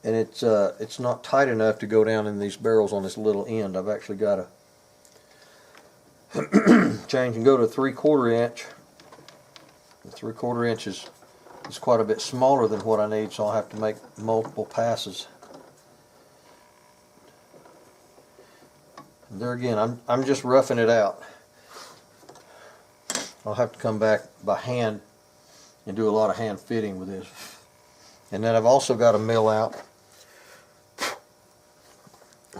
and it's not tight enough to go down in these barrels on this little end. I've actually got to change and go to 3/4 inch. The 3/4 inch is quite a bit smaller than what I need, so I'll have to make multiple passes. And there again, I'm just roughing it out. I'll have to come back by hand and do a lot of hand fitting with this. And then I've also got to mill out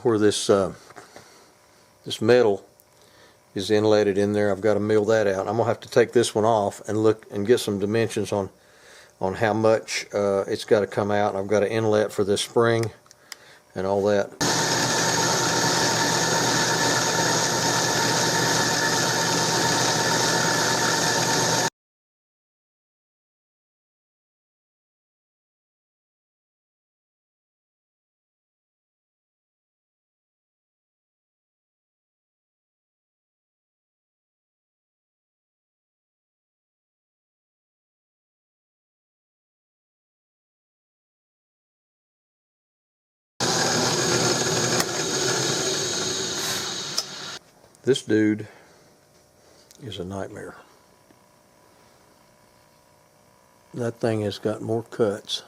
where this metal is inletted in there. I've got to mill that out. I'm gonna have to take this one off and look and get some dimensions on how much it's got to come out. I've got an inlet for this spring and all that. This dude is a nightmare. That thing has got more cuts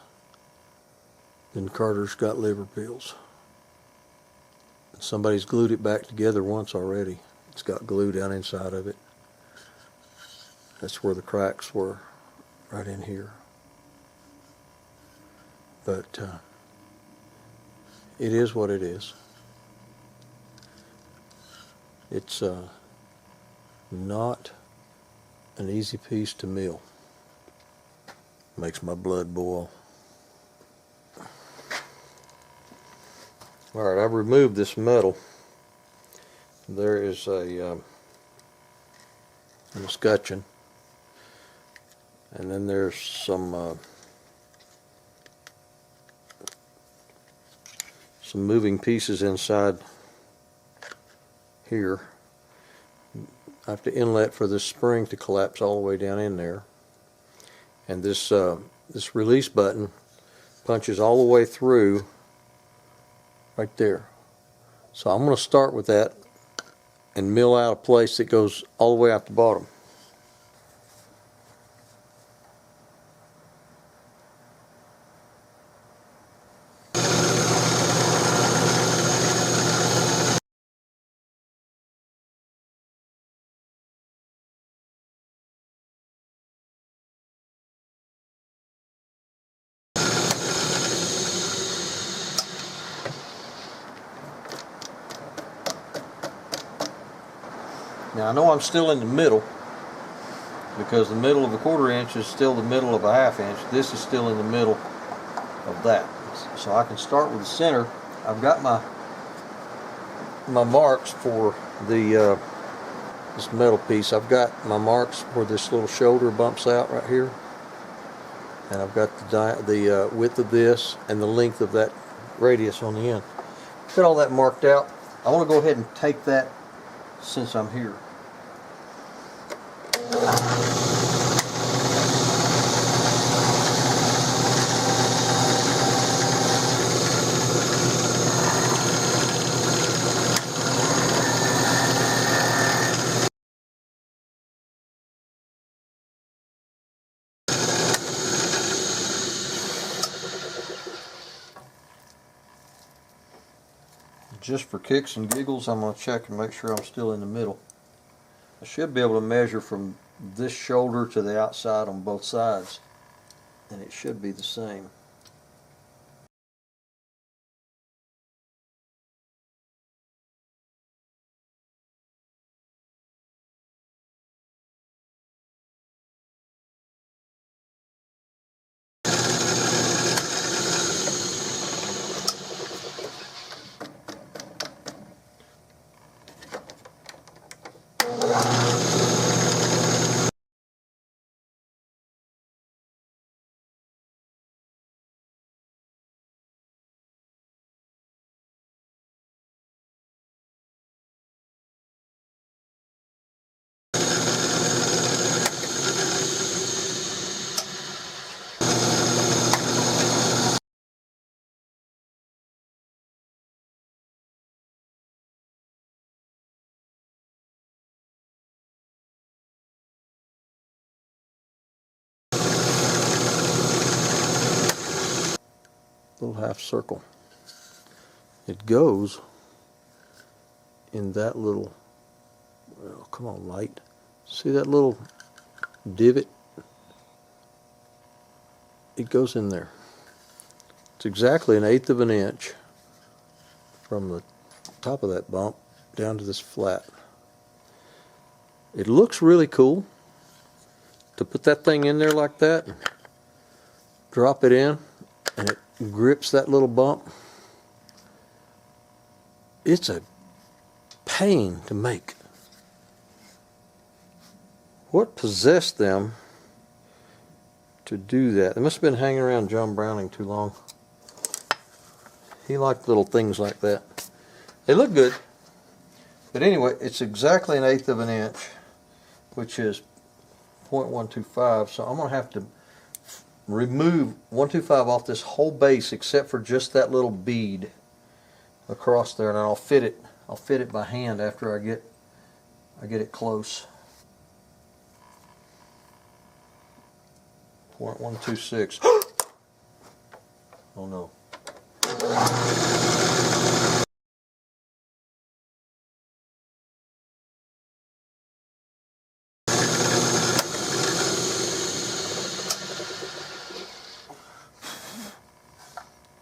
than Carter's got liver pills. Somebody's glued it back together once already. It's got glue down inside of it. That's where the cracks were, right in here. But it is what it is. It's not an easy piece to mill. Makes my blood boil. Alright, I've removed this metal. There is a escutcheon, and then there's some moving pieces inside here. I have to inlet for this spring to collapse all the way down in there, and this this release button punches all the way through right there. So I'm going to start with that and mill out a place that goes all the way out the bottom. Now I know I'm still in the middle, because the middle of a 1/4 inch is still the middle of a 1/2 inch. This is still in the middle of that. So I can start with the center. I've got my marks for the this metal piece. I've got my marks where this little shoulder bumps out right here, and I've got the width of this and the length of that radius on the end. Got all that marked out. I want to go ahead and take that since I'm here. Just for kicks and giggles, I'm going to check and make sure I'm still in the middle. I should be able to measure from this shoulder to the outside on both sides, and it should be the same. little half circle. It goes in that little, oh, come on light, see that little divot? It goes in there. It's exactly 1/8 of an inch from the top of that bump down to this flat. It looks really cool to put that thing in there like that, drop it in, and it grips that little bump. It's a pain to make. What possessed them to do that? They must have been hanging around John Browning too long. He liked little things like that. They look good. But anyway, it's exactly 1/8 of an inch, which is 0.125. So I'm going to have to remove 125 off this whole base except for just that little bead across there, and I'll fit it. I'll fit it by hand after I get it close. 0.126. Oh no.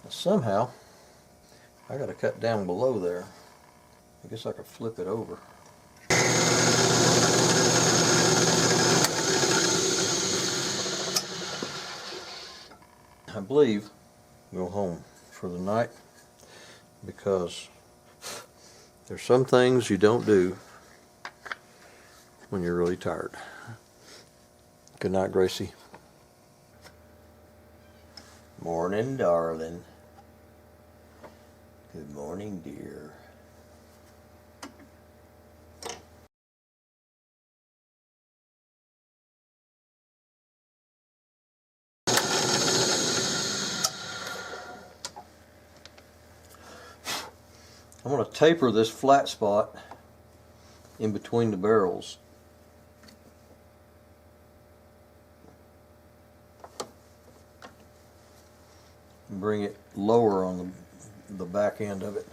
Somehow I got to cut down below there. I guess I could flip it over. I believe go home for the night, because there's some things you don't do when you're really tired. Good night, Gracie. Morning, darling. Good morning, dear. I'm going to taper this flat spot in between the barrels. And bring it lower on the back end of it.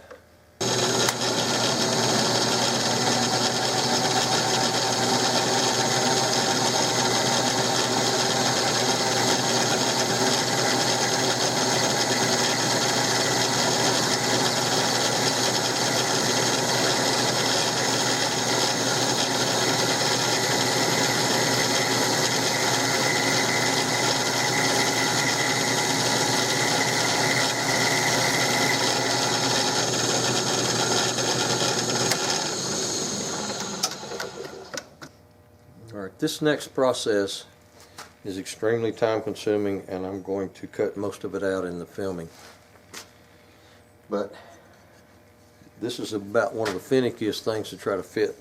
This next process is extremely time consuming, and I'm going to cut most of it out in the filming. But this is about one of the finickiest things to try to fit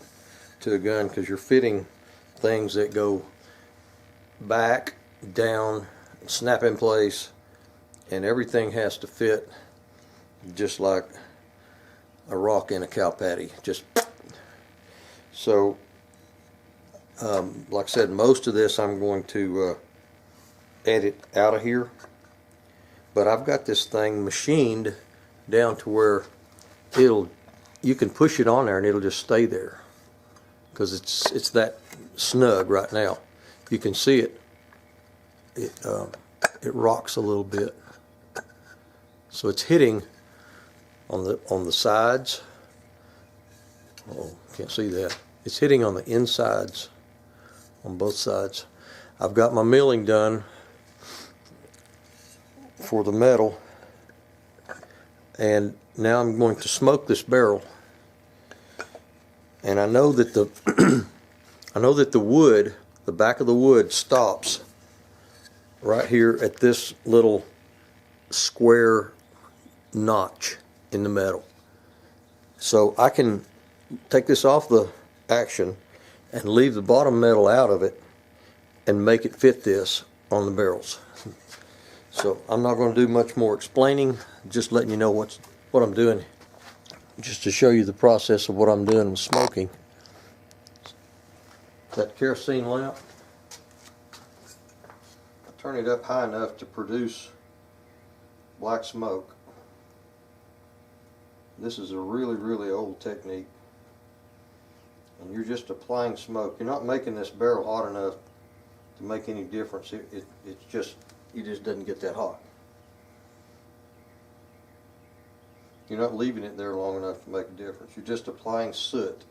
to a gun, because you're fitting things that go back, down, snap in place, and everything has to fit just like a rock in a cow patty. Just so. Like I said, most of this I'm going to edit out of here, but I've got this thing machined down to where you can push it on there and it'll just stay there, because it's that snug right now. You can see it rocks a little bit, so it's hitting on the sides. Oh, can't see that. It's hitting on the insides on both sides. I've got my milling done for the metal, and now I'm going to smoke this barrel. And I know that the wood, the back of the wood, stops right here at this little square notch in the metal. So I can take this off the action and leave the bottom metal out of it and make it fit this on the barrels. So I'm not going to do much more explaining, just letting you know what I'm doing, just to show you the process of what I'm doing with smoking. That kerosene lamp, I turn it up high enough to produce black smoke. This is a really, really old technique. And you're just applying smoke. You're not making this barrel hot enough to make any difference. It just doesn't get that hot. You're not leaving it there long enough to make a difference. You're just applying soot.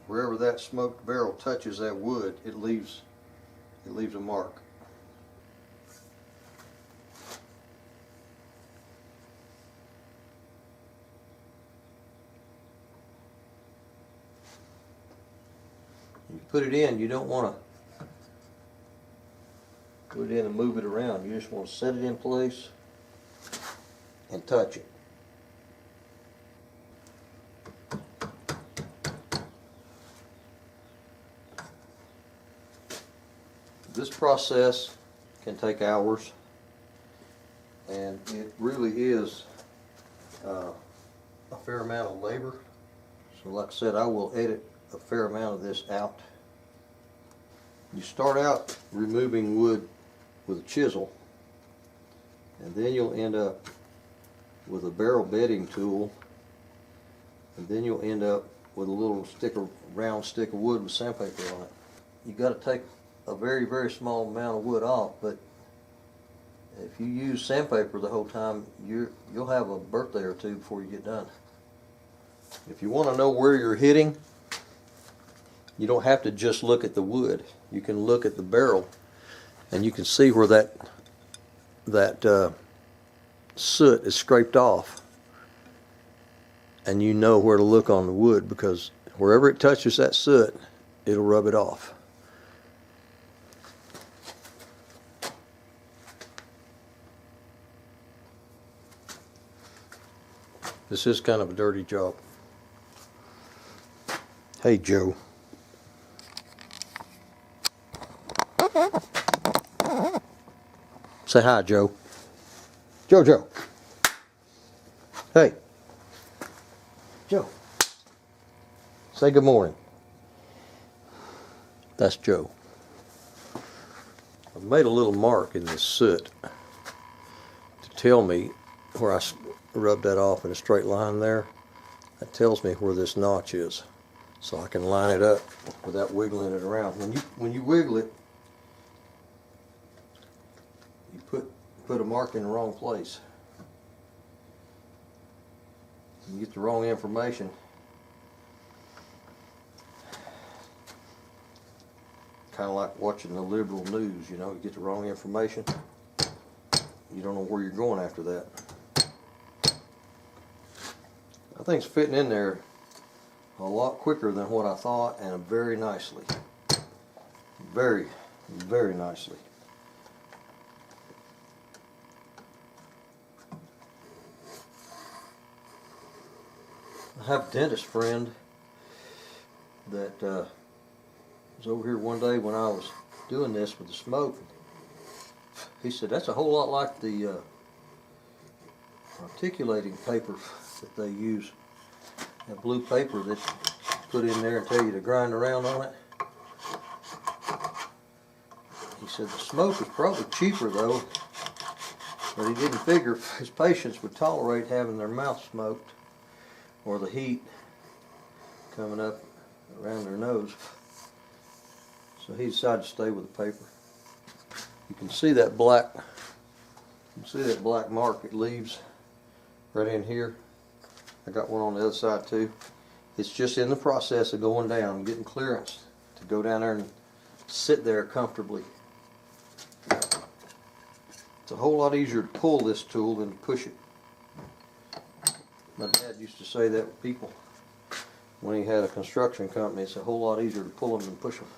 Wherever that smoked barrel touches that wood, it leaves a mark. You put it in, you don't want to put it in and move it around. You just want to set it in place and touch it. This process can take hours, and it really is a fair amount of labor. So like I said, I will edit a fair amount of this out. You start out removing wood with a chisel, and then you'll end up with a barrel bedding tool, and then you'll end up with a little round stick of wood with sandpaper on it. You got to take a very, very small amount of wood off, but if you use sandpaper the whole time, you'll have a birthday or two before you get done. If you want to know where you're hitting, you don't have to just look at the wood. You can look at the barrel, and you can see where that soot is scraped off, and you know where to look on the wood, because wherever it touches that soot, it'll rub it off. This is kind of a dirty job. Hey, Joe. Say hi, Joe. Joe. Hey. Joe. Say good morning. That's Joe. I've made a little mark in the soot to tell me where I rub that off in a straight line there. That tells me where this notch is, so I can line it up without wiggling it around. When you wiggle it, you put a mark in the wrong place. You get the wrong information. Kind of like watching the liberal news, you know, you get the wrong information, you don't know where you're going after that. I think it's fitting in there a lot quicker than what I thought, and very nicely. Very, very nicely. I have a dentist friend that was over here one day when I was doing this with the smoke. He said, that's a whole lot like the articulating paper that they use. That blue paper that you put in there and tell you to grind around on it. He said the smoke is probably cheaper though, but he didn't figure his patients would tolerate having their mouth smoked or the heat coming up around their nose. So he decided to stay with the paper. You can see that black mark it leaves right in here. I got one on the other side too. It's just in the process of going down, getting clearance to go down there and sit there comfortably. It's a whole lot easier to pull this tool than to push it. My dad used to say that with people when he had a construction company. It's a whole lot easier to pull them than push them.